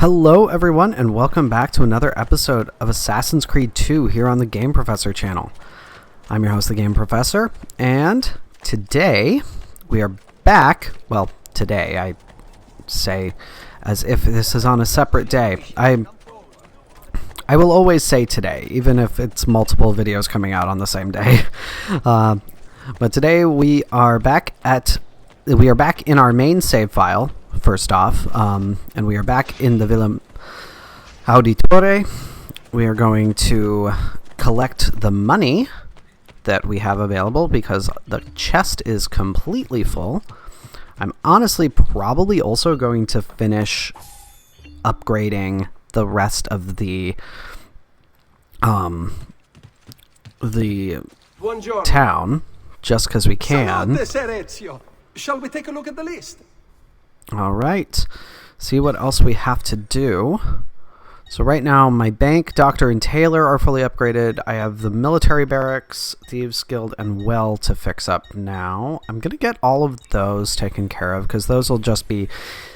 Hello everyone and welcome back to another episode of Assassin's Creed 2 here on the Game Professor channel. I'm your host, the Game Professor, and today we are back. Well, today, I say as if this is on a separate day. I will always say today, even if it's multiple videos coming out on the same day. But today we are back in our main save file. First off, and we are back in the Villa Auditore. We are going to collect the money that we have available because the chest is completely full. I'm honestly probably also going to finish upgrading the rest of the town just because we can. Shall we take a look at the list? All right, see what else we have to do. So right now my bank, doctor, and tailor are fully upgraded. I have the military barracks, thieves guild, and well to fix up now. I'm gonna get all of those taken care of because those will just be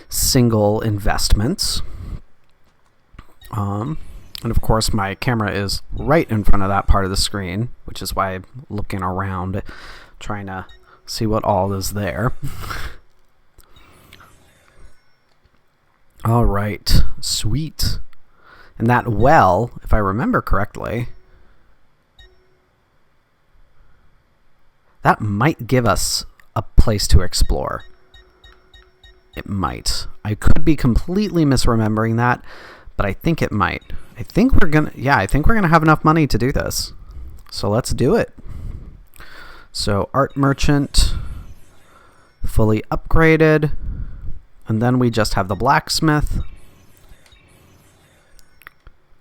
single investments. And of course my camera is right in front of that part of the screen, which is why I'm looking around trying to see what all is there. All right, sweet. And that well, if I remember correctly, that might give us a place to explore. It might. I could be completely misremembering that, but I think it might. I think we're gonna have enough money to do this. So let's do it. So art merchant, fully upgraded. And then we just have the blacksmith.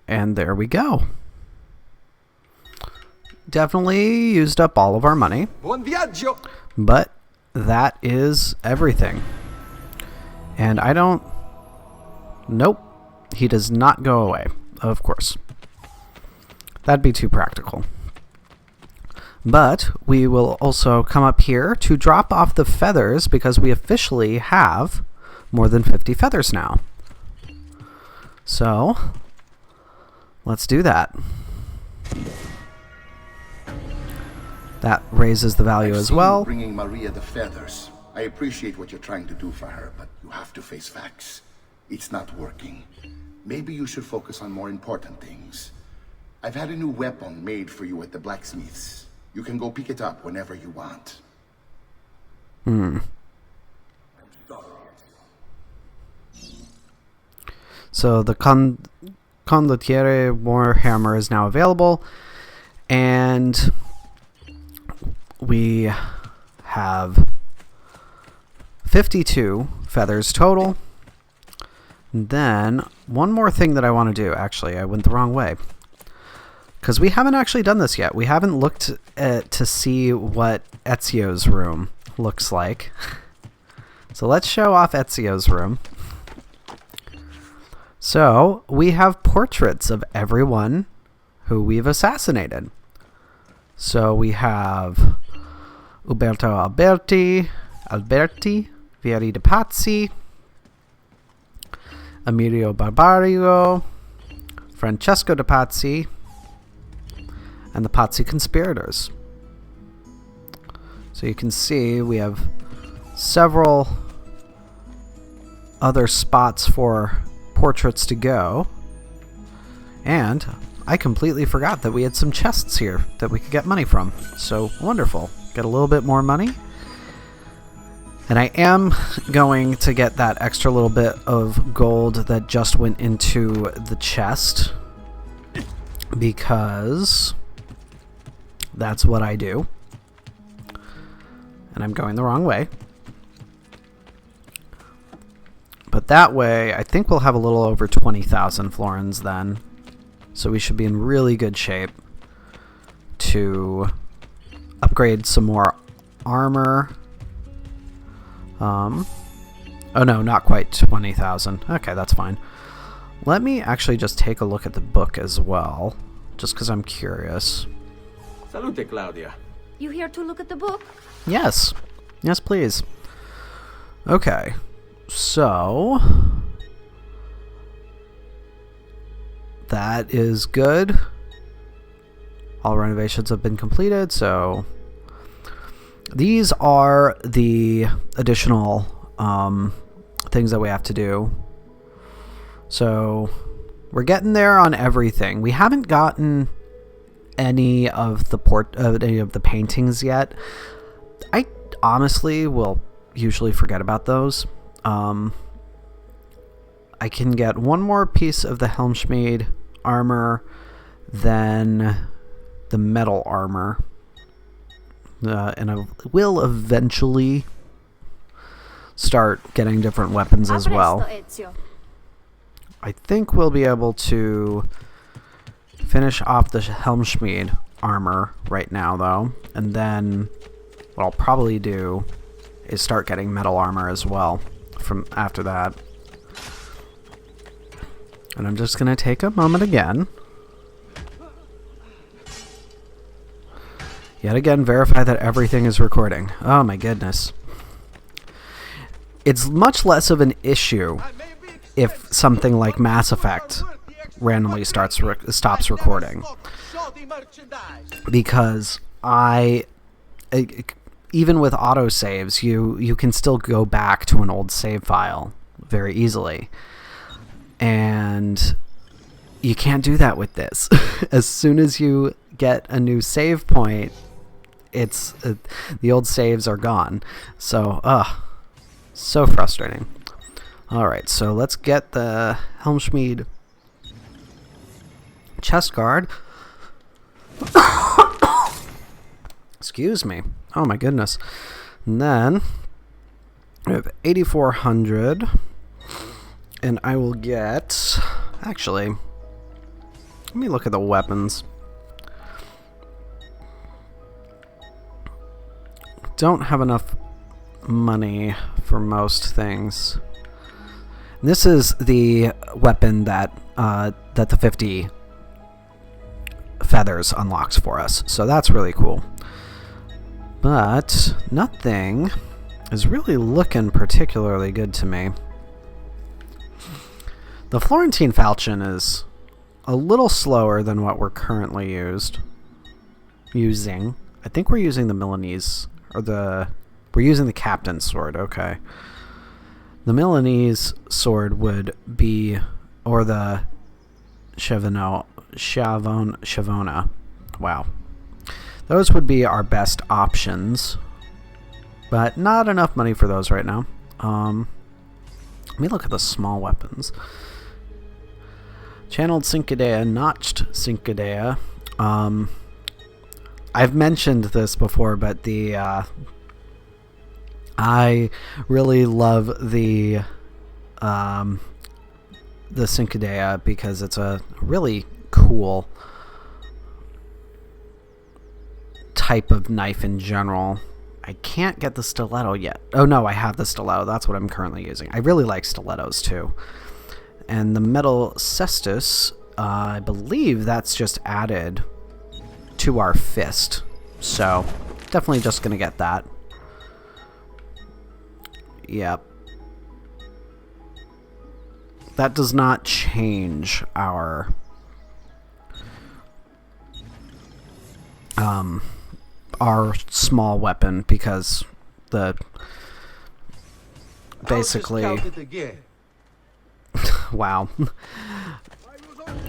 And there we go. Definitely used up all of our money. Buon viaggio. But that is everything. And I don't... Nope. He does not go away, of course. That'd be too practical. But we will also come up here to drop off the feathers because we officially have more than 50 feathers now. So let's do that. That raises the value as well. Bringing Maria the feathers. I appreciate what you're trying to do for her, but you have to face facts. It's not working. Maybe you should focus on more important things. I've had a new weapon made for you at the blacksmith's. You can go pick it up whenever you want. So the Condottiere Warhammer is now available, and we have 52 feathers total. And then one more thing that I want to do. Actually, I went the wrong way because we haven't actually done this yet. We haven't looked to see what Ezio's room looks like. So let's show off Ezio's room. So we have portraits of everyone who we've assassinated. So we have Uberto Alberti, Vieri de Pazzi, Emilio Barbario, Francesco de Pazzi, and the Pazzi conspirators. So you can see we have several other spots for portraits to go, and I completely forgot that we had some chests here that we could get money from. So wonderful. Get a little bit more money. And I am going to get that extra little bit of gold that just went into the chest because that's what I do. And I'm going the wrong way. But that way, I think we'll have a little over 20,000 florins then. So we should be in really good shape to upgrade some more armor. Oh no, not quite 20,000. Okay, that's fine. Let me actually just take a look at the book as well, just because I'm curious. Salute, Claudia. You here to look at the book? Yes. Yes, please. Okay. So that is good. All renovations have been completed, so these are the additional things that we have to do. So we're getting there on everything. We haven't gotten any of the paintings yet. I honestly will usually forget about those. I can get one more piece of the Helmschmied armor, then the metal armor, and I will eventually start getting different weapons as well. I think we'll be able to finish off the Helmschmied armor right now, though, and then what I'll probably do is start getting metal armor as well from after that. And I'm just going to take a moment again. Yet again, verify that everything is recording. Oh my goodness. It's much less of an issue if something like Mass Effect randomly stops recording. Because even with autosaves, you can still go back to an old save file very easily. And you can't do that with this. As soon as you get a new save point, it's the old saves are gone. So, so frustrating. Alright, so let's get the Helmschmied chest guard. Excuse me. Oh my goodness. And then we have 8,400. And I will get... Actually, let me look at the weapons. Don't have enough money for most things. This is the weapon that the 50 feathers unlocks for us, so that's really cool. But nothing is really looking particularly good to me. The Florentine falchion is a little slower than what we're currently using. I think we're using the Milanese, or we're using the captain's sword, okay. The Milanese sword would be, or the Shavona. Wow. Those would be our best options, but not enough money for those right now. Let me look at the small weapons. Channeled Cincadea, Notched Cincadea. I've mentioned this before, but I really love the Cincadea because it's a really cool type of knife in general. I can't get the stiletto yet. Oh no, I have the stiletto. That's what I'm currently using. I really like stilettos too. And the metal cestus, I believe that's just added to our fist. So, definitely just going to get that. Yep. That does not change our small weapon because basically wow.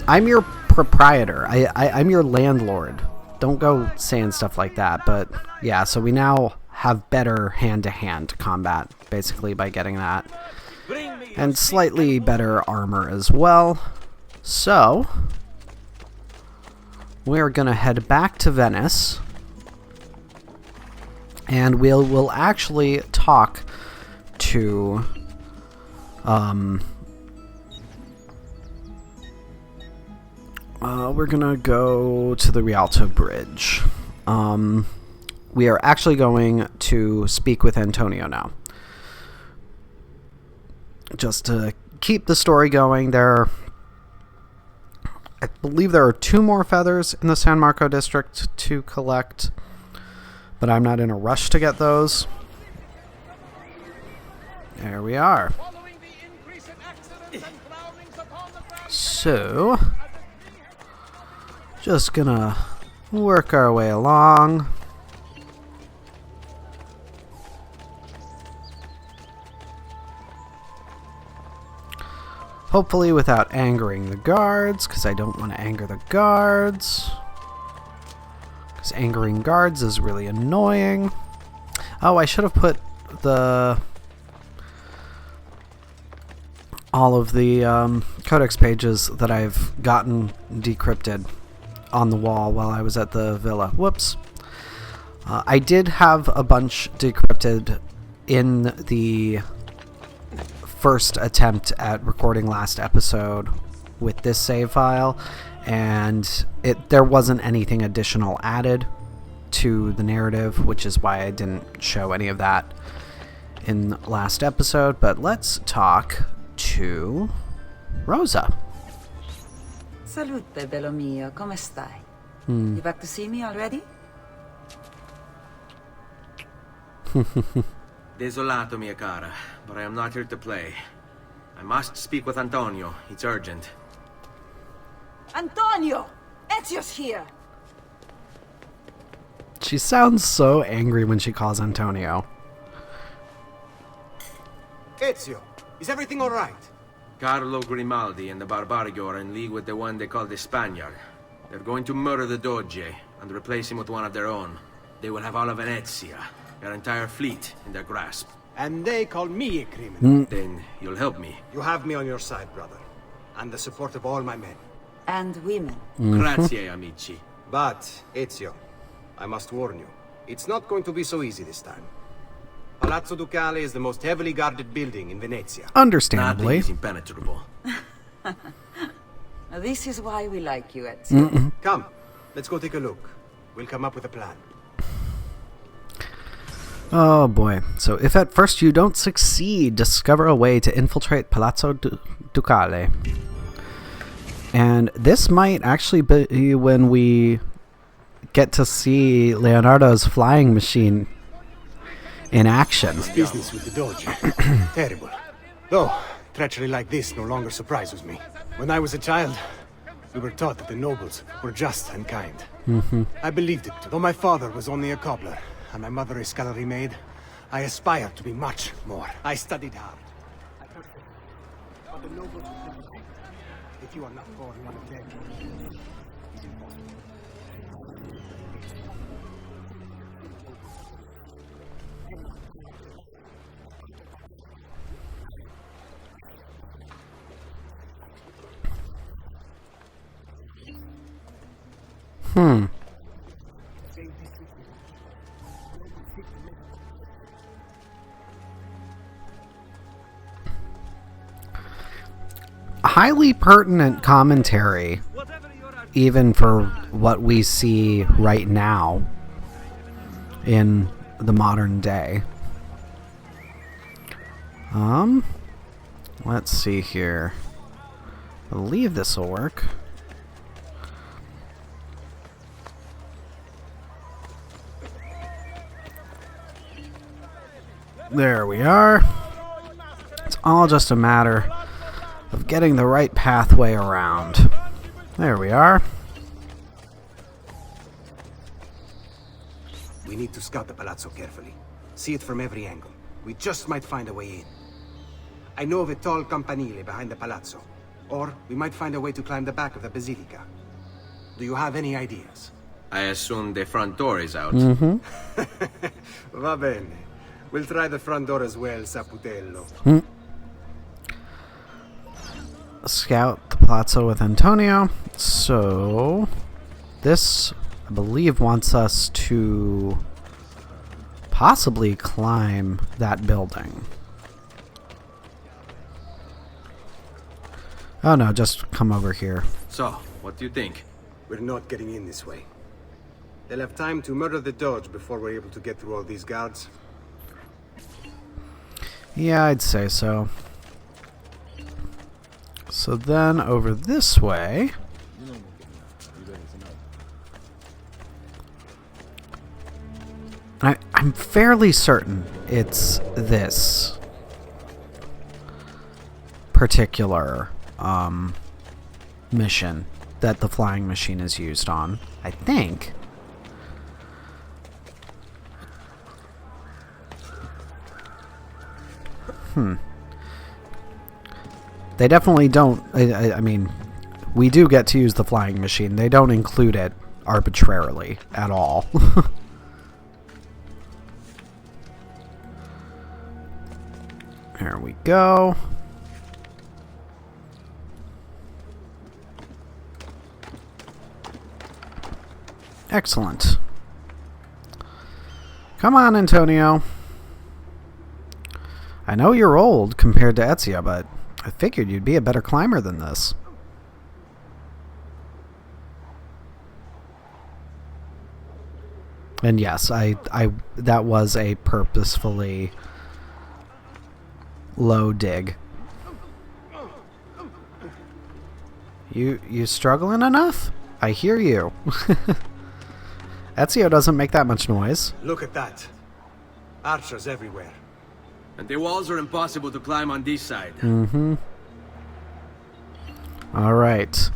I'm your proprietor. I'm your landlord. Don't go saying stuff like that. But yeah, so we now have better hand-to-hand combat, basically, by getting that. And slightly better armor as well. So, we're going to head back to Venice. And we'll actually talk to... we're gonna go to the Rialto Bridge. We are actually going to speak with Antonio now. Just to keep the story going, I believe there are 2 more feathers in the San Marco district to collect, but I'm not in a rush to get those. There we are. So, Just gonna work our way along. Hopefully without angering the guards, because I don't want to anger the guards. Because angering guards is really annoying. Oh, I should have put all of the codex pages that I've gotten decrypted on the wall while I was at the villa. Whoops. I did have a bunch decrypted in the first attempt at recording last episode with this save file, and there wasn't anything additional added to the narrative, which is why I didn't show any of that in last episode. But let's talk to Rosa. Salute, bello mio. Come stai? You back to see me already? Desolato, mia cara, but I am not here to play. I must speak with Antonio. It's urgent. Antonio! Ezio's here! She sounds so angry when she calls Antonio. Ezio, is everything all right? Carlo Grimaldi and the Barbarigo are in league with the one they call the Spaniard. They're going to murder the Doge and replace him with one of their own. They will have all of Venezia, their entire fleet, in their grasp. And they call me a criminal. Then you'll help me. You have me on your side, brother. And the support of all my men. And women. Grazie, amici. But, Ezio, I must warn you. It's not going to be so easy this time. Palazzo Ducale is the most heavily guarded building in Venezia. Understandably. Nothing is impenetrable. This is why we like you, Ezio. Come, let's go take a look. We'll come up with a plan. Oh boy. So if at first you don't succeed, discover a way to infiltrate Palazzo Ducale. And this might actually be when we get to see Leonardo's flying machine in action. This business with the Doge. Terrible. Though, treachery like this no longer surprises me. When I was a child, we were taught that the nobles were just and kind. I believed it, though my father was only a cobbler, and my mother a scullery maid. I aspired to be much more. I studied hard. I trusted them. But the nobles would never take it. If you are not born one of them, it's impossible. Highly pertinent commentary, even for what we see right now in the modern day. Let's see here. I believe this will work. There we are. It's all just a matter of getting the right pathway around. There we are. We need to scout the palazzo carefully. See it from every angle. We just might find a way in. I know of a tall campanile behind the palazzo. Or we might find a way to climb the back of the basilica. Do you have any ideas? I assume the front door is out. Va bene. We'll try the front door as well, Saputello. Scout the Palazzo with Antonio. So, this, I believe, wants us to possibly climb that building. Oh no, just come over here. So, what do you think? We're not getting in this way. They'll have time to murder the Doge before we're able to get through all these guards. Yeah, I'd say so. So then over this way, I'm fairly certain it's this particular mission that the flying machine is used on. I think. They definitely don't. I mean, we do get to use the flying machine. They don't include it arbitrarily at all. There we go. Excellent. Come on, Antonio. I know you're old compared to Ezia, but I figured you'd be a better climber than this. And yes, that was a purposefully low dig. You struggling enough? I hear you. Ezio doesn't make that much noise. Look at that. Archers everywhere. And the walls are impossible to climb on this side. Mm-hmm. Alright.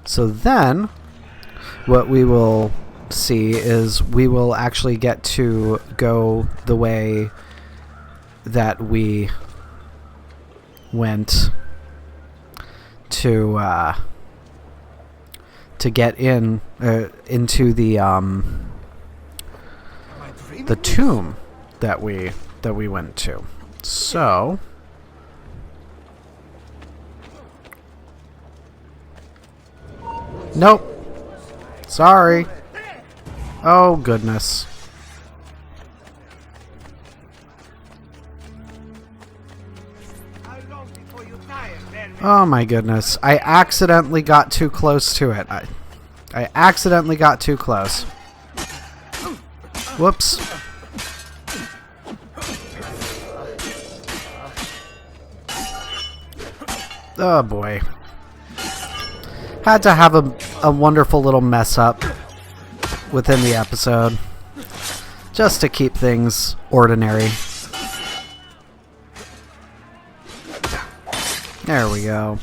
So then, what we will see is we will actually get to go the way that we went to get in into the tomb that we went to. So nope. Sorry. Oh goodness. Oh my goodness. I accidentally got too close to it. I accidentally got too close. Whoops. Oh boy. Had to have a wonderful little mess up within the episode. Just to keep things ordinary. There we go.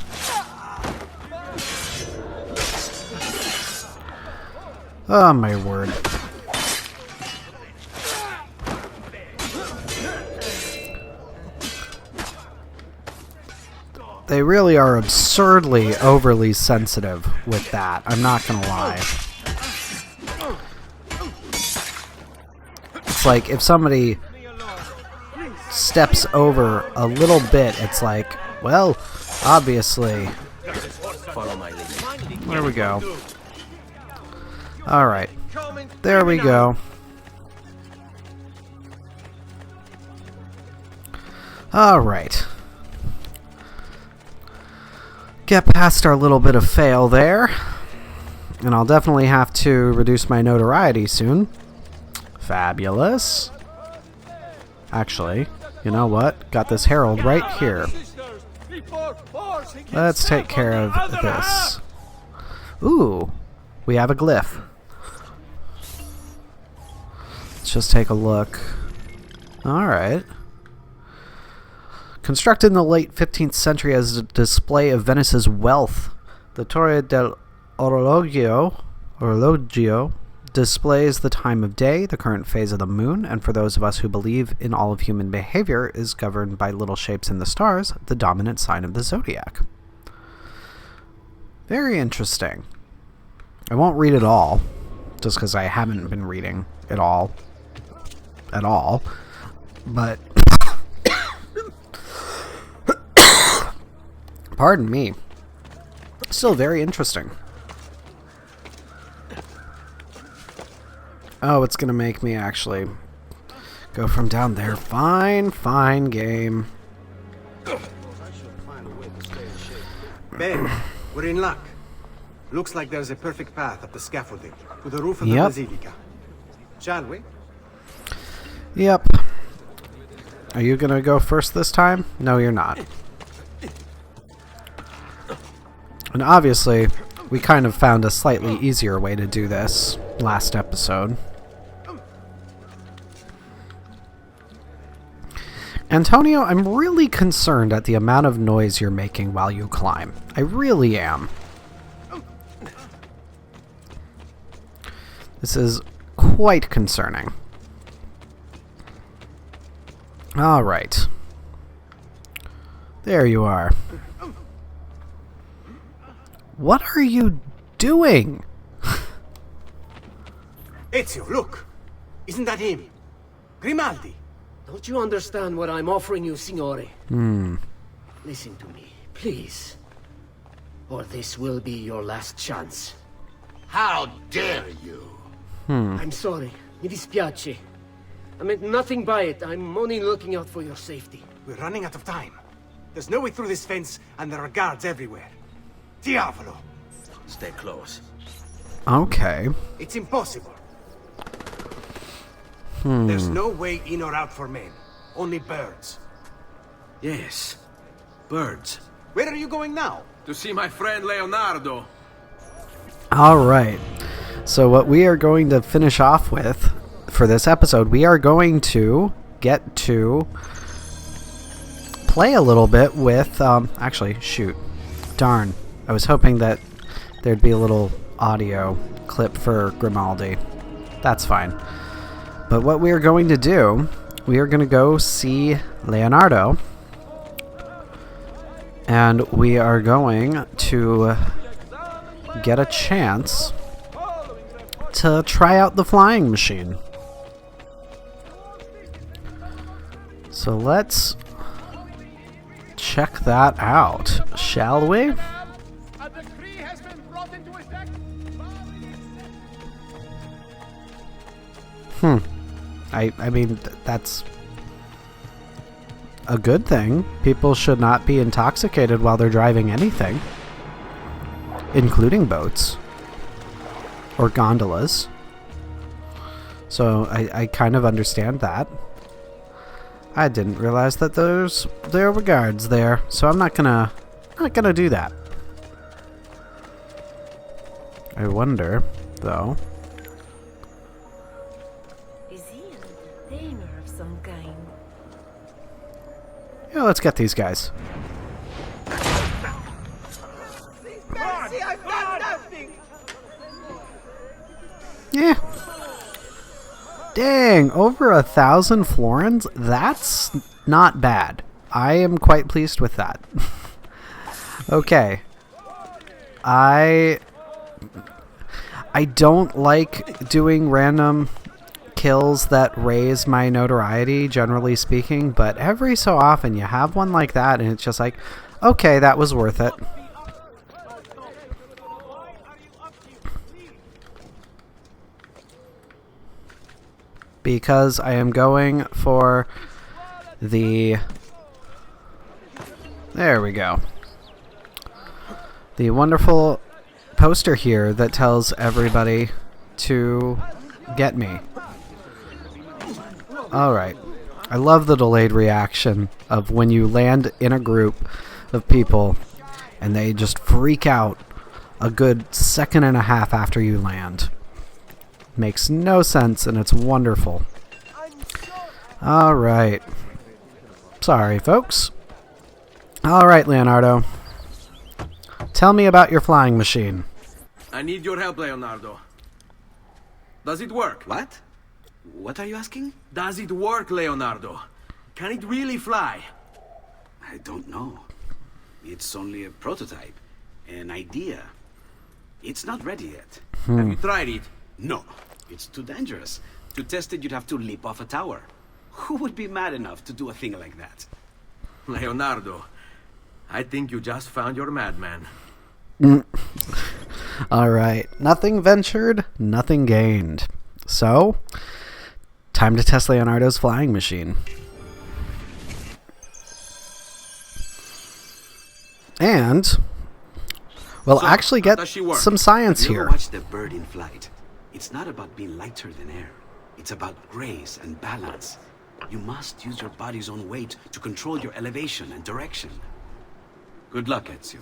Oh my word. They really are absurdly overly sensitive with that. I'm not gonna lie. It's like if somebody steps over a little bit, it's like, well, obviously. Follow my lead. There we go. Alright. There we go. Alright. Get past our little bit of fail there. And I'll definitely have to reduce my notoriety soon. Fabulous. Actually, you know what? Got this herald right here. Let's take care of this. Ooh, we have a glyph. Let's just take a look. Alright. Constructed in the late 15th century as a display of Venice's wealth, the Torre del Orologio displays the time of day, the current phase of the moon, and for those of us who believe in all of human behavior is governed by little shapes in the stars, the dominant sign of the zodiac. Very interesting. I won't read it all, just because I haven't been reading it all at all, but pardon me. Still very interesting. Oh, it's gonna make me actually go from down there. Fine, fine game. Ben, we're in luck. Looks like there's a perfect path up the scaffolding to the roof of the basilica. Shall we? Yep. Are you gonna go first this time? No, you're not. And obviously, we kind of found a slightly easier way to do this last episode. Antonio, I'm really concerned at the amount of noise you're making while you climb. I really am. This is quite concerning. All right. There you are. What are you doing? Ezio, look! Isn't that him? Grimaldi! Don't you understand what I'm offering you, Signore? Listen to me, please. Or this will be your last chance. How dare you? I'm sorry. Mi dispiace. I meant nothing by it. I'm only looking out for your safety. We're running out of time. There's no way through this fence, and there are guards everywhere. Diavolo! Stay close. Okay. It's impossible. There's no way in or out for men. Only birds. Yes. Birds. Where are you going now? To see my friend Leonardo. All right. So what we are going to finish off with for this episode, we are going to get to play a little bit with, actually, shoot. Darn. I was hoping that there'd be a little audio clip for Grimaldi. That's fine. But what we are going to do, we are going to go see Leonardo. And we are going to get a chance to try out the flying machine. So let's check that out, shall we? I mean, that's a good thing. People should not be intoxicated while they're driving anything, including boats or gondolas. So I kind of understand that. I didn't realize that there were guards there, so I'm not gonna do that. I wonder, though. Is he an entertainer of some kind? Yeah, let's get these guys. Yeah. Dang, over 1,000 florins? That's not bad. I am quite pleased with that. Okay. I don't like doing random kills that raise my notoriety, generally speaking, but every so often you have one like that and it's just like, okay, that was worth it. Because I am going for the... There we go. The wonderful poster here that tells everybody to get me. Alright. I love the delayed reaction of when you land in a group of people and they just freak out a good second and a half after you land. Makes no sense, and it's wonderful. Alright. Sorry, folks. Alright, Leonardo. Tell me about your flying machine. I need your help, Leonardo. Does it work? What? What are you asking? Does it work, Leonardo? Can it really fly? I don't know. It's only a prototype, an idea. It's not ready yet. Have you tried it? No, it's too dangerous. To test it, you'd have to leap off a tower. Who would be mad enough to do a thing like that? Leonardo, I think you just found your madman. Alright, nothing ventured, nothing gained. So, time to test Leonardo's flying machine. And we'll So, actually how get does she work? some science Have you here. ever watched a bird in flight? It's not about being lighter than air. It's about grace and balance. You must use your body's own weight to control your elevation and direction. Good luck, Ezio.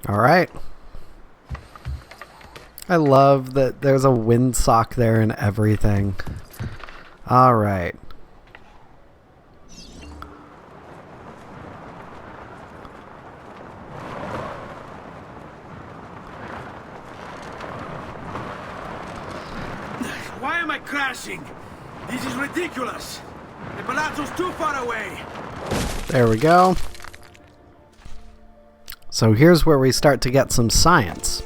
Alright. I love that there's a windsock there and everything. Alright. Why am I crashing? This is ridiculous. The Palazzo's too far away. There we go. So here's where we start to get some science.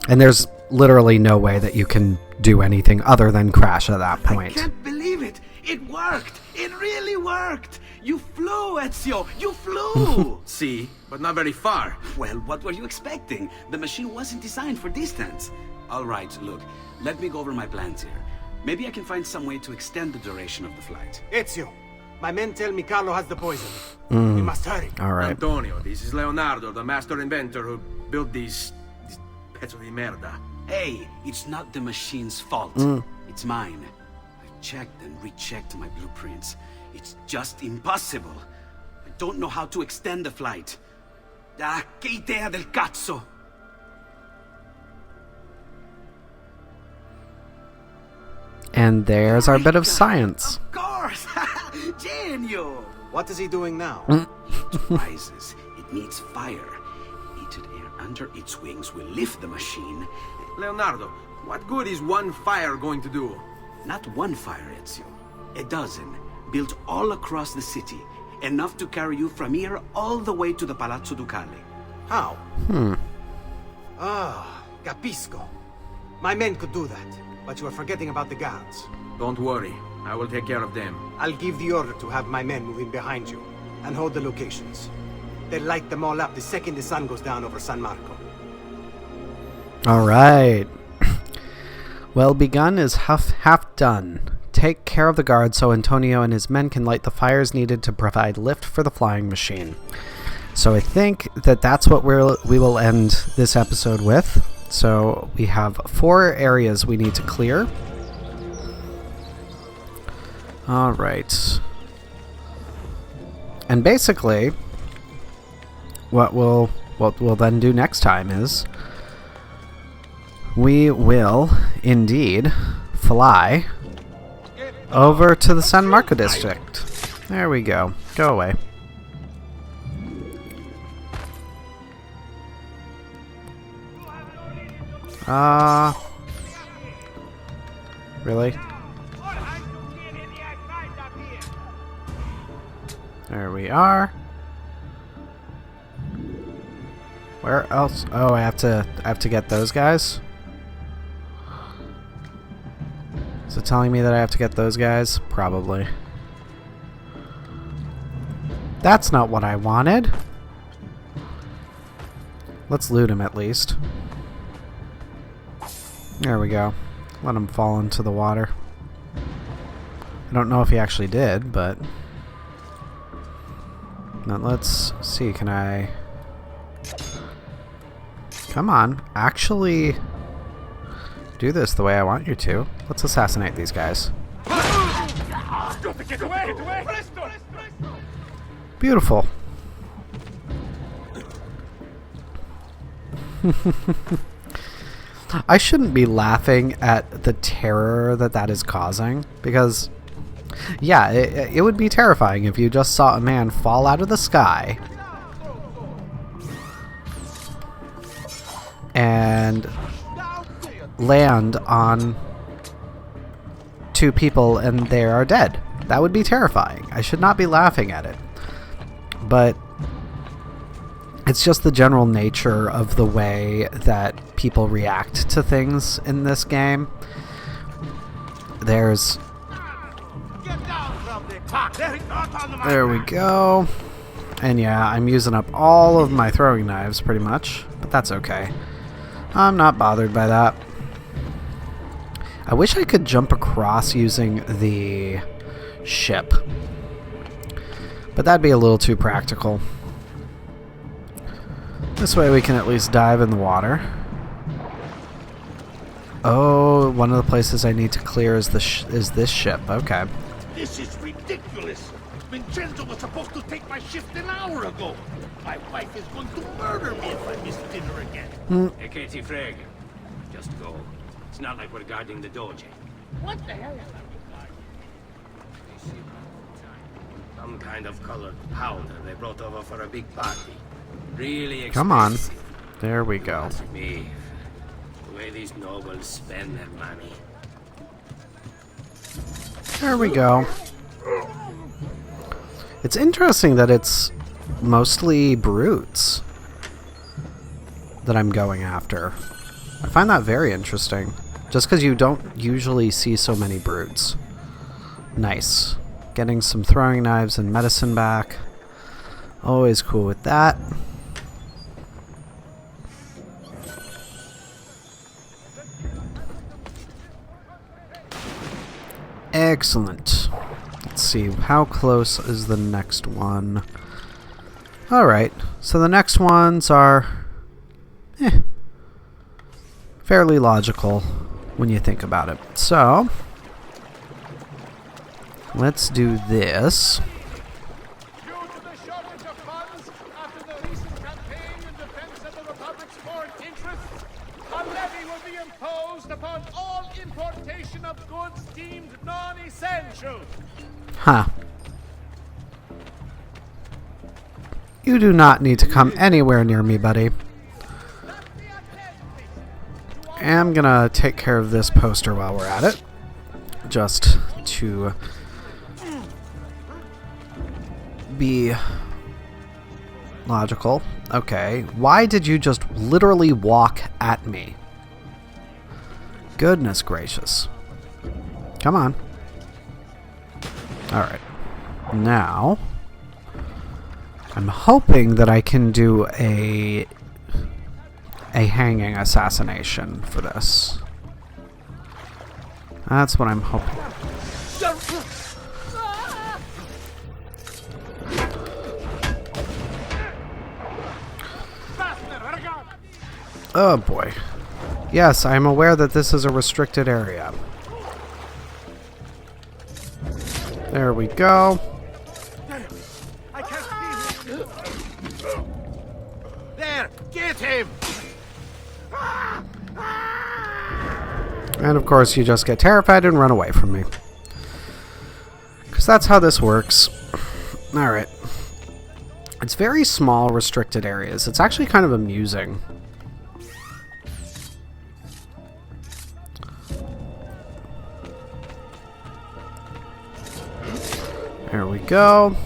And there's literally no way that you can do anything other than crash at that point. I can't believe it! It worked! It really worked! You flew, Ezio! You flew! See, but not very far. Well, what were you expecting? The machine wasn't designed for distance. All right, look. Let me go over my plans here. Maybe I can find some way to extend the duration of the flight. Ezio, my men tell me Carlo has the poison. We must hurry. All right. Antonio, this is Leonardo, the master inventor who built these pezzo di merda. Hey, it's not the machine's fault. It's mine. I've checked and rechecked my blueprints. It's just impossible. I don't know how to extend the flight. Ah, che idea del cazzo! And there's our bit of science. Of course! Genio! What is he doing now? It rises. It needs fire. Heated air under its wings will lift the machine. Leonardo, what good is one fire going to do? Not one fire, Ezio. A dozen, built all across the city. Enough to carry you from here all the way to the Palazzo Ducale. How? Ah, capisco. My men could do that, but you are forgetting about the guards. Don't worry, I will take care of them. I'll give the order to have my men move in behind you and hold the locations. They'll light them all up the second the sun goes down over San Marco. All right. Well begun is half done. Take care of the guards so Antonio and his men can light the fires needed to provide lift for the flying machine. So I think that that's what we will end this episode with. So we have 4 areas we need to clear. All right. And basically, what we'll then do next time is we will indeed fly over to the San Marco district. There we go. Go away. Really? There we are. Where else? Oh, I have to get those guys. Is it telling me that I have to get those guys? Probably. That's not what I wanted. Let's loot him at least. There we go. Let him fall into the water. I don't know if he actually did, but... Now let's see, can I... Come on, actually do this the way I want you to. Let's assassinate these guys. Beautiful. I shouldn't be laughing at the terror that is causing, because, yeah, it would be terrifying if you just saw a man fall out of the sky and land on 2 people and they are dead. That would be terrifying. I should not be laughing at it. But it's just the general nature of the way that people react to things in this game. There we go. And yeah, I'm using up all of my throwing knives pretty much, but that's okay. I'm not bothered by that. I wish I could jump across using the ship, but that'd be a little too practical. This way we can at least dive in the water. Oh, one of the places I need to clear is this ship. Okay. This is ridiculous. Vincenzo was supposed to take my shift an hour ago. My wife is going to murder me if I miss dinner again. Hey, Katie Freg. Just go. It's not like we're guarding the Doge. What the hell is that? Some kind of colored powder they brought over for a big party. Really expensive. Come on. There we go. Ask me. The way these nobles spend their money. There we go. It's interesting that it's mostly brutes that I'm going after. I find that very interesting. Just because you don't usually see so many brutes. Nice. Getting some throwing knives and medicine back. Always cool with that. Excellent. Let's see, how close is the next one? Alright, so the next ones are fairly logical when you think about it. So, let's do this. Due to the shortage of funds after the recent campaign in defense of the Republic's foreign interests, a levy will be imposed upon all importation of goods deemed non-essential. Huh. You do not need to come anywhere near me, buddy. I'm gonna take care of this poster while we're at it. Just to be logical. Okay, why did you just literally walk at me? Goodness gracious. Come on. Alright. Now, I'm hoping that I can do a hanging assassination for this. That's what I'm hoping. Oh boy. Yes, I'm aware that this is a restricted area. There we go. There, get him! And of course you just get terrified and run away from me. Because that's how this works. Alright. It's very small, restricted areas. It's actually kind of amusing. There we go.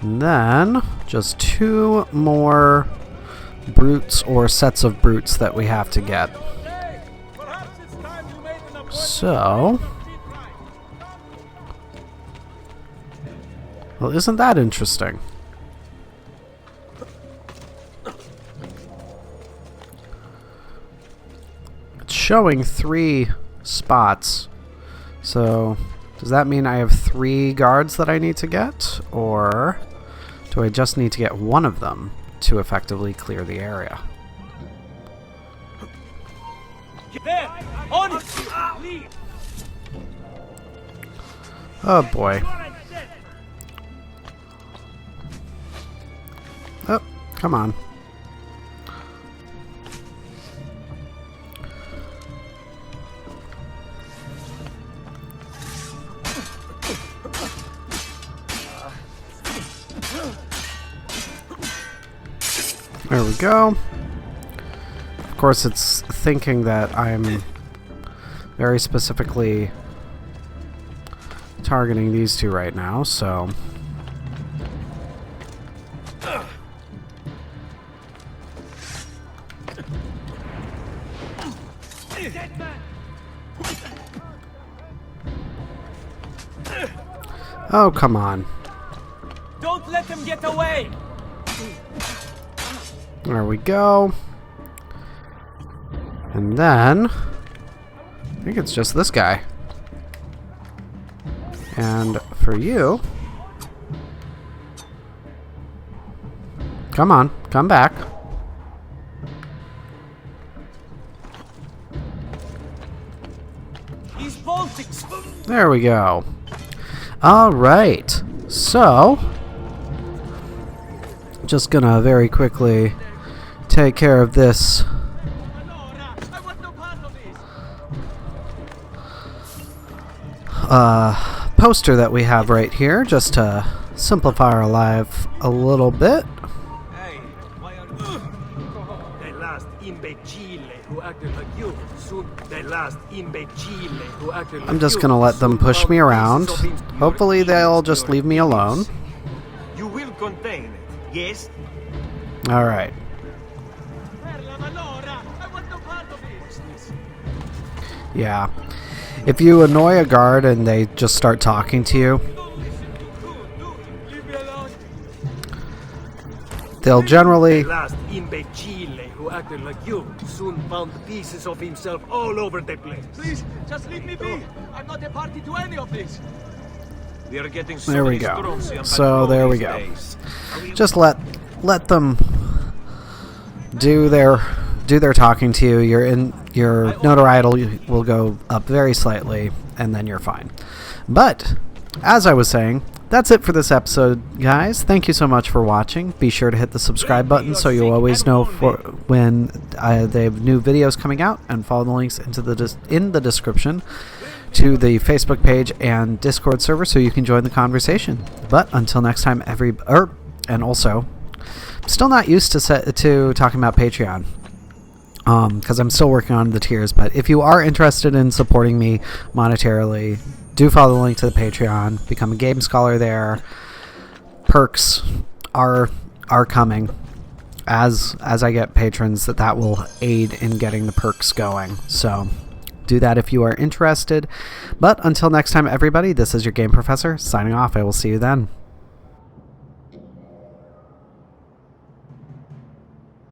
And then, just 2 more brutes or sets of brutes that we have to get. So, well, isn't that interesting? It's showing 3 spots. So, does that mean I have 3 guards that I need to get? Or do I just need to get one of them to effectively clear the area? There! On it! Oh boy. Oh, come on. There we go. Of course, it's thinking that I'm very specifically targeting these 2 right now, so... Oh, come on. Don't let him get away! There we go. And then, I think it's just this guy. And for you, come on, come back. He's bolting! There we go. Alright, so, just gonna very quickly take care of this poster that we have right here, just to simplify our life a little bit. Hey, why are you... They last imbecile who acted like you. Soon the last imbecile who acted like I'm just gonna let them push me around. Hopefully they'll just leave me alone. You will contain it, yes? Alright. Yeah. If you annoy a guard and they just start talking to you, they'll generally... The last imbecile who acted like you soon found pieces of himself all over the place. Please, just leave me be. I'm not a party to any of this. We are getting so There we go. So there we go. Just let them do their talking to you. Your notoriety will go up very slightly, and then you're fine. But as I was saying, that's it for this episode, guys. Thank you so much for watching. Be sure to hit the subscribe button so you'll always know when they have new videos coming out, and follow the links in the description to the Facebook page and Discord server so you can join the conversation. But until next time, and also, I'm still not used to talking about Patreon, because I'm still working on the tiers. But if you are interested in supporting me monetarily, do follow the link to the Patreon. Become a game scholar there. Perks are coming as I get patrons. That will aid in getting the perks going. So do that if you are interested. But until next time, everybody, this is your game professor signing off. I will see you then.